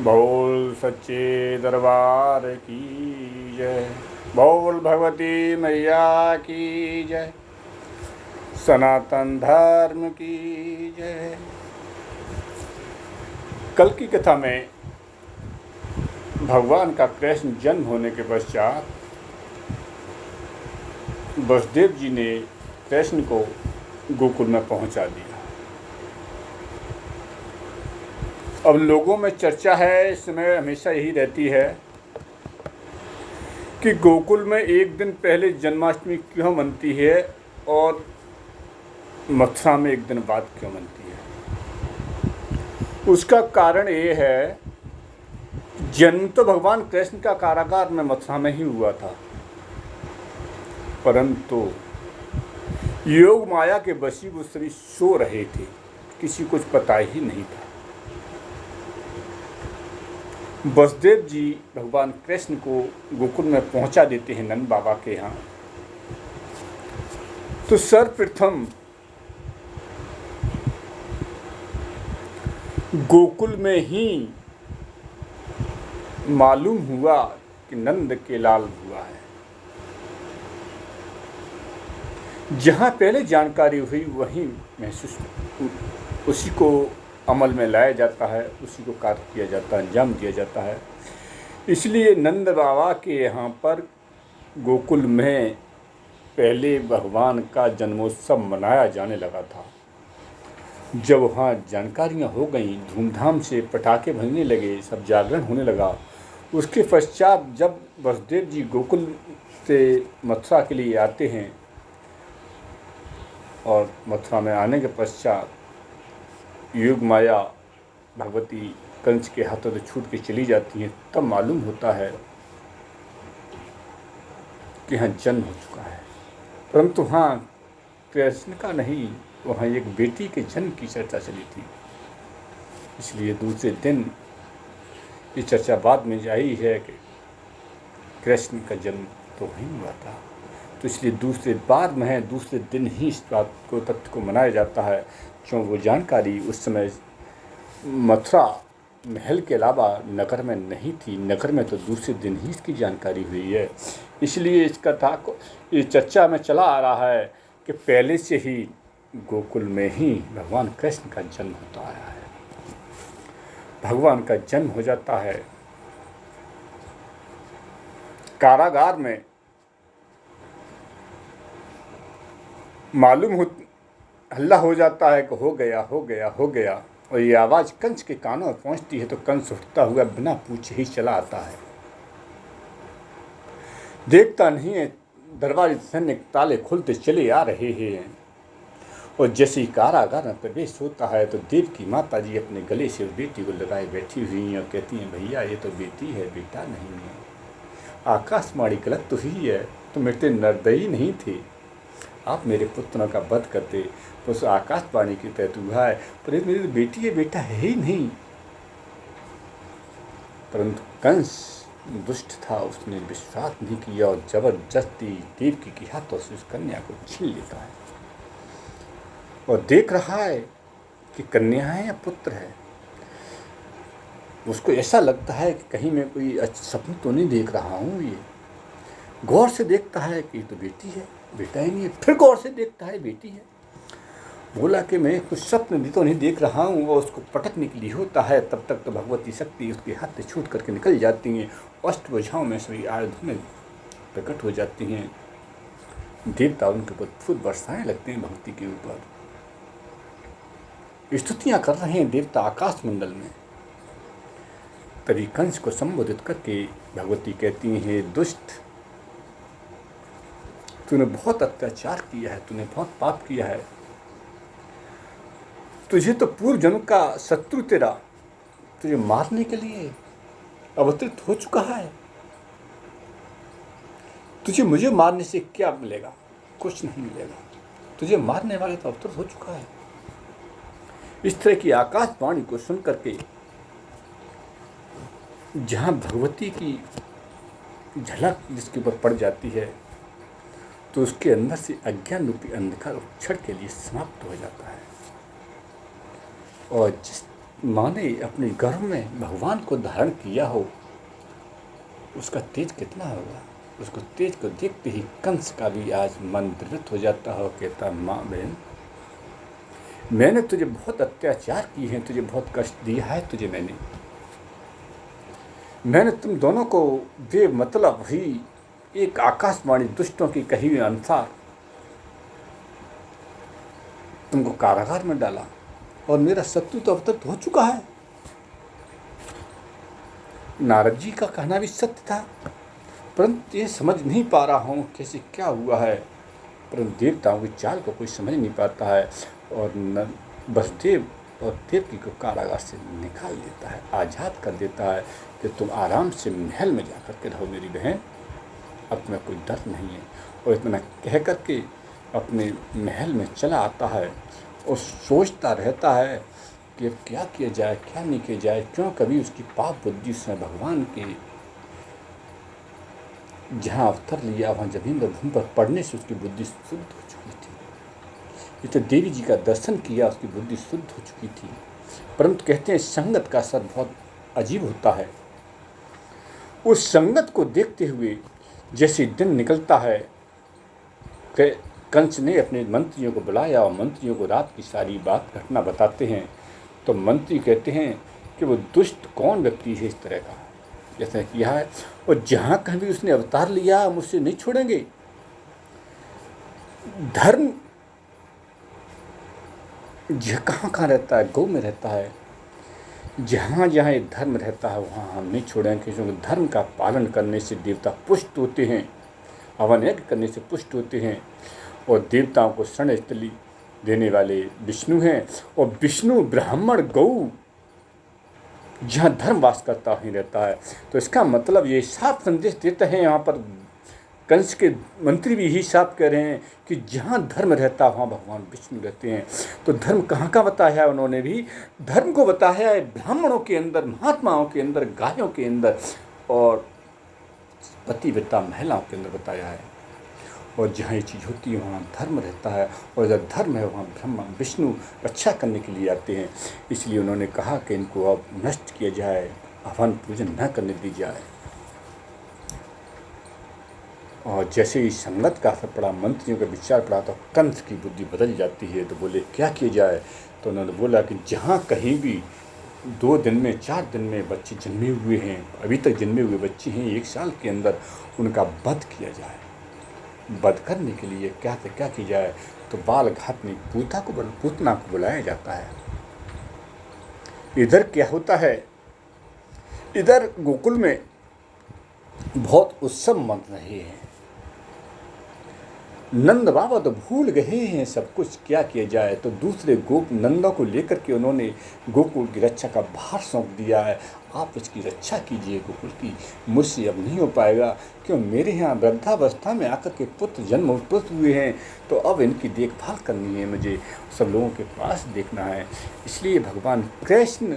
बोल सच्चे दरबार की जय। बोल भगवती मैया की जय। सनातन धर्म की जय। कल की कथा में भगवान का कृष्ण जन्म होने के पश्चात वसुदेव जी ने कृष्ण को गोकुल में पहुंचा दिया। अब लोगों में चर्चा है, इस समय हमेशा यही रहती है कि गोकुल में एक दिन पहले जन्माष्टमी क्यों मनती है और मथुरा में एक दिन बाद क्यों मनती है। उसका कारण ये है, जन्म तो भगवान कृष्ण का कारागार में मथुरा में ही हुआ था, परंतु योग माया के वशीभूत सभी सो रहे थे, किसी कुछ पता ही नहीं था। वसुदेव जी भगवान कृष्ण को गोकुल में पहुंचा देते हैं नंद बाबा के यहाँ। तो सर्वप्रथम गोकुल में ही मालूम हुआ कि नंद के लाल हुआ है। जहाँ पहले जानकारी हुई वहीं महसूस, उसी को अमल में लाया जाता है, उसी को कार्य किया जाता है, अंजाम दिया जाता है। इसलिए नंद बाबा के यहाँ पर गोकुल में पहले भगवान का जन्मोत्सव मनाया जाने लगा था। जब वहाँ जानकारियाँ हो गई, धूमधाम से पटाखे बजने लगे, सब जागरण होने लगा। उसके पश्चात जब वसुदेव जी गोकुल से मथुरा के लिए आते हैं और मथुरा में आने के पश्चात योग माया भगवती कंस के हाथों से छूट के चली जाती हैं, तब मालूम होता है कि यहाँ जन्म हो चुका है। परंतु हाँ, कृष्ण का नहीं, वहाँ एक बेटी के जन्म की चर्चा चली थी। इसलिए दूसरे दिन ये चर्चा बाद में आई है कि कृष्ण का जन्म तो वहीं हुआ था, तो इसलिए दूसरे दिन ही इस बात को, तथ्य को मनाया जाता है। क्यों, वो जानकारी उस समय मथुरा महल के अलावा नगर में नहीं थी। नगर में तो दूसरे दिन ही इसकी जानकारी हुई है। इसलिए इस कथा को, ये चर्चा में चला आ रहा है कि पहले से ही गोकुल में ही भगवान कृष्ण का जन्म होता आया है। भगवान का जन्म हो जाता है कारागार में। मालूम हो, हल्ला हो जाता है कि हो गया हो गया हो गया, और ये आवाज़ कंस के कानों में पहुंचती है तो कंस उठता हुआ बिना पूछे ही चला आता है। देखता नहीं है, दरवाजे से ताले खुलते चले आ रहे हैं। और जैसे ही कारागार में प्रवेश होता है तो देव की माता जी अपने गले से उस बेटी को लगाए बैठी हुई हैं और कहती हैं, भैया ये तो बेटी है, बेटा नहीं है। आकाशवाणी गलत तो ही है, तुम इतने निर्दयी नहीं थे, आप मेरे पुत्रों का वध करते तो उस आकाशवाणी के तहत हुआ है, पर ये मेरी बेटी है, बेटा है ही नहीं। परंतु कंस दुष्ट था, उसने विश्वास नहीं किया और जबरदस्ती देवकी के हाथों से उस कन्या को छीन लेता है और देख रहा है कि कन्या है या पुत्र है। उसको ऐसा लगता है कि कहीं मैं कोई सपन तो नहीं देख रहा हूँ। ये गौर से देखता है कि तो बेटी है, बेटा ही नहीं है। फिर गौर से देखता है, बेटी है। बोला कि मैं कुछ स्वप्न भी तो नहीं देख रहा हूँ। और उसको पटकने के लिए होता है, तब तक तो भगवती शक्ति उसके हाथ से छूट करके निकल जाती हैं। अष्टभुजाओं में सभी आयुधों में प्रकट हो जाती हैं। देवता उनके ऊपर फूल बरसाएं लगते हैं, भक्ति के ऊपर स्तुतियाँ कर रहे हैं देवता आकाश मंडल में। तभी कंस को संबोधित करके भगवती कहती हैं, दुष्ट, तूने बहुत अत्याचार किया है, तूने बहुत पाप किया है। तुझे तो पूर्व जन्म का शत्रु तेरा तुझे मारने के लिए अवतरित हो चुका है। तुझे मुझे मारने से क्या मिलेगा? कुछ नहीं मिलेगा। तुझे मारने वाले तो अवतरित हो चुका है। इस तरह की आकाशवाणी को सुन करके जहाँ भगवती की झलक जिसके ऊपर पड़ जाती है तो उसके अंदर से अज्ञान रूपी अंधकार क्षण के लिए समाप्त हो जाता है। और माँ ने अपने गर्भ में भगवान को धारण किया हो, उसका तेज कितना होगा। उसको तेज को देखते ही कंस का भी आज मन द्रवित हो जाता हो, कहता माँ बहन, मैंने तुझे बहुत अत्याचार किए हैं, तुझे बहुत कष्ट दिया है, तुझे मैंने तुम दोनों को बेमतलब ही एक आकाशवाणी दुष्टों की कही हुई अनुसार तुमको कारागार में डाला, और मेरा शत्रु तो अवतरित हो चुका है। नारद जी का कहना भी सत्य था, परंतु ये समझ नहीं पा रहा हूँ कैसे क्या हुआ है। परंतु देवताओं की चाल को कोई समझ नहीं पाता है, और वसुदेव और देवकी को कारागार से निकाल देता है, आज़ाद कर देता है कि तुम आराम से महल में जाकर के रहो मेरी बहन, अब तुम्हें कोई डर नहीं है। और इतना कह करके अपने महल में चला आता है और सोचता रहता है कि अब क्या किया जाए, क्या नहीं किया जाए। क्यों कभी उसकी पाप बुद्धि से भगवान के जहाँ अवतर लिया वहाँ जमीन पर भूमि पर पड़ने से उसकी बुद्धि शुद्ध हो चुकी थी। ये तो देवी जी का दर्शन किया, उसकी बुद्धि शुद्ध हो चुकी थी। परंतु कहते हैं संगत का असर बहुत अजीब होता है। उस संगत को देखते हुए जैसे दिन निकलता है, कंस ने अपने मंत्रियों को बुलाया और मंत्रियों को रात की सारी बात घटना बताते हैं। तो मंत्री कहते हैं कि वो दुष्ट कौन व्यक्ति है इस तरह का, जैसा किया है, और जहाँ कहीं भी उसने अवतार लिया हम उससे नहीं छोड़ेंगे। धर्म कहाँ कहाँ रहता है, गौ में रहता है। जहाँ जहाँ ये धर्म रहता है वहाँ हम नहीं छोड़ेंगे, क्योंकि धर्म का पालन करने से देवता पुष्ट होते हैं, हवन यज्ञ करने से पुष्ट होते हैं। और देवताओं को शरण स्थली देने वाले विष्णु हैं, और विष्णु ब्राह्मण गौ जहाँ धर्म वास करता ही रहता है। तो इसका मतलब ये साफ संदेश देते हैं, यहाँ पर कंस के मंत्री भी यही साफ कह रहे हैं कि जहाँ धर्म रहता है वहाँ भगवान विष्णु रहते हैं। तो धर्म कहाँ का बताया है उन्होंने भी, धर्म को बताया है ब्राह्मणों के अंदर, महात्माओं के अंदर, गायों के अंदर, और पतिव्रता महिलाओं के अंदर बताया है। और जहाँ ये चीज़ होती है वहाँ धर्म रहता है, और जब धर्म है वहाँ ब्रह्मा विष्णु रक्षा करने के लिए आते हैं। इसलिए उन्होंने कहा कि इनको अब नष्ट किया जाए, हवन पूजन न करने दी जाए। और जैसे ही संगत का असर पड़ा, मंत्रियों का विचार पड़ा, तो कंस की बुद्धि बदल जाती है। तो बोले क्या किया जाए। तो उन्होंने बोला कि जहाँ कहीं भी 2 दिन में 4 दिन में बच्चे जन्मे हुए हैं, अभी तक जन्मे हुए बच्चे हैं, 1 साल के अंदर उनका वध किया जाए। वध करने के लिए क्या किया जाए। तो बाल घात में पूतना को बुलाया जाता है। इधर क्या होता है, इधर गोकुल में बहुत उत्सव मन रहे हैं। नंद बाबा तो भूल गए हैं सब कुछ, क्या किया जाए। तो दूसरे गोप नंदा को लेकर के उन्होंने गोकुल की रक्षा का भार सौंप दिया है। आप इसकी रक्षा कीजिए गोकुल की, मुझसे अब नहीं हो पाएगा, क्यों मेरे यहाँ वृद्धावस्था में आकर के पुत्र जन्म उत्पन्न हुए हैं, तो अब इनकी देखभाल करनी है, मुझे सब लोगों के पास देखना है। इसलिए भगवान कृष्ण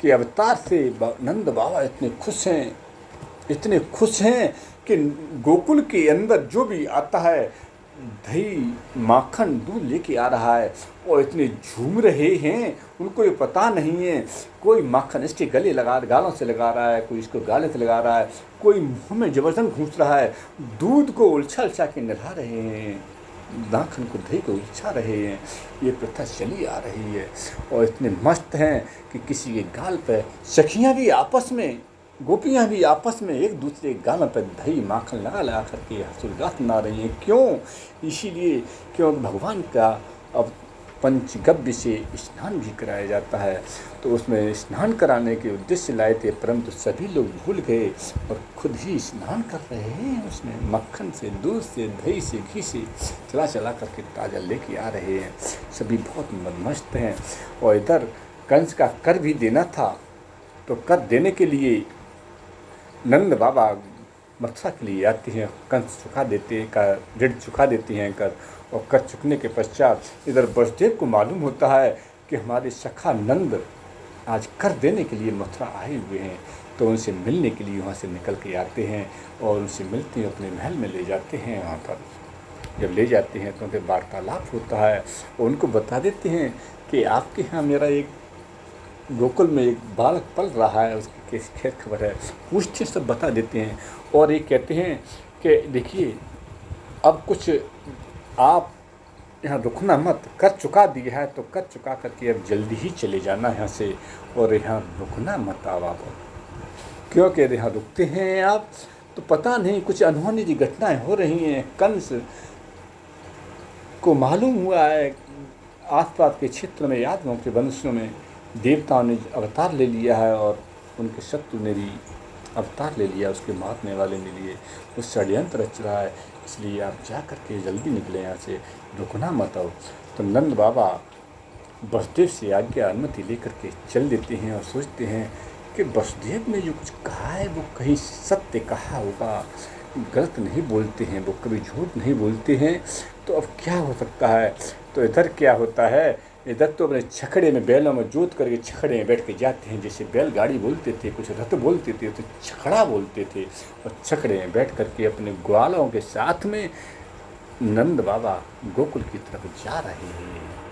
के अवतार से नंद बाबा इतने खुश हैं कि गोकुल के अंदर जो भी आता है दही माखन दूध लेके आ रहा है, और इतने झूम रहे हैं, उनको ये पता नहीं है। कोई माखन इसके गालों से लगा रहा है, कोई इसको गाले से लगा रहा है, कोई मुंह में जबरदस्त घुस रहा है, दूध को उलछा के नला रहे हैं, माखन को दही को उलझा रहे हैं। ये प्रथा चली आ रही है, और इतने मस्त हैं कि किसी के गाल पर सखियाँ भी आपस में, गोपियाँ भी आपस में एक दूसरे के गालों पर दही माखन लगा करके हर्षोल्लास मना रही हैं। क्यों? इसीलिए क्योंकि भगवान का अब पंचगव्य से स्नान भी कराया जाता है। तो उसमें स्नान कराने के उद्देश्य लाए थे, परंतु सभी लोग भूल गए और खुद ही स्नान कर रहे हैं। उसमें मक्खन से, दूध से, दही से, घी से चला करके ताज़ा लेके आ रहे हैं। सभी बहुत मस्त हैं। और इधर कंस का कर भी देना था, तो कर देने के लिए नंद बाबा मथुरा के लिए आते हैं, कंस चुका देते हैं, कर ऋण चुका देते हैं कर। और कर चुकने के पश्चात इधर वसुदेव को मालूम होता है कि हमारे सखा नंद आज कर देने के लिए मथुरा आए हुए हैं। तो उनसे मिलने के लिए वहाँ से निकल के आते हैं, और उनसे मिलते हैं, अपने महल में ले जाते हैं। वहाँ पर जब ले जाते हैं तो उनसे वार्तालाप होता है, और उनको बता देते हैं कि आपके यहाँ मेरा एक गोकुल में एक बालक पल रहा है, उसकी कैसी खैर खबर है, पूछते सब बता देते हैं। और ये कहते हैं कि देखिए अब कुछ आप यहाँ रुकना मत, कर चुका दिया है तो कर चुका करके अब जल्दी ही चले जाना यहाँ से, और यहाँ रुकना मत आप। क्योंकि यहाँ रुकते हैं आप तो पता नहीं कुछ अनहोनी जी घटनाएं हो रही हैं। कंस को मालूम हुआ है आसपास के क्षेत्र में, यादवों के वंशों में देवताओं ने अवतार ले लिया है, और उनके शत्रु ने भी अवतार ले लिया, उसके मारने वाले ने लिए, वो षड्यंत्र रच रहा है। इसलिए आप जा करके जल्दी निकले यहाँ से, रुकना मत आओ। तो नंद बाबा वसुदेव से आज्ञा अनुमति लेकर के चल देते हैं, और सोचते हैं कि वसुदेव ने जो कुछ कहा है वो कहीं सत्य कहा होगा, गलत नहीं बोलते हैं, वो कभी झूठ नहीं बोलते हैं। तो अब क्या हो सकता है? तो इधर क्या होता है, इधर तो अपने छकड़े में बैलों में जोत करके छकड़े में बैठ के जाते हैं, जैसे बैलगाड़ी बोलते थे, कुछ रथ बोलते थे तो छकड़ा बोलते थे, और छकड़े में बैठ करके अपने ग्वालों के साथ में नंद बाबा गोकुल की तरफ जा रहे हैं।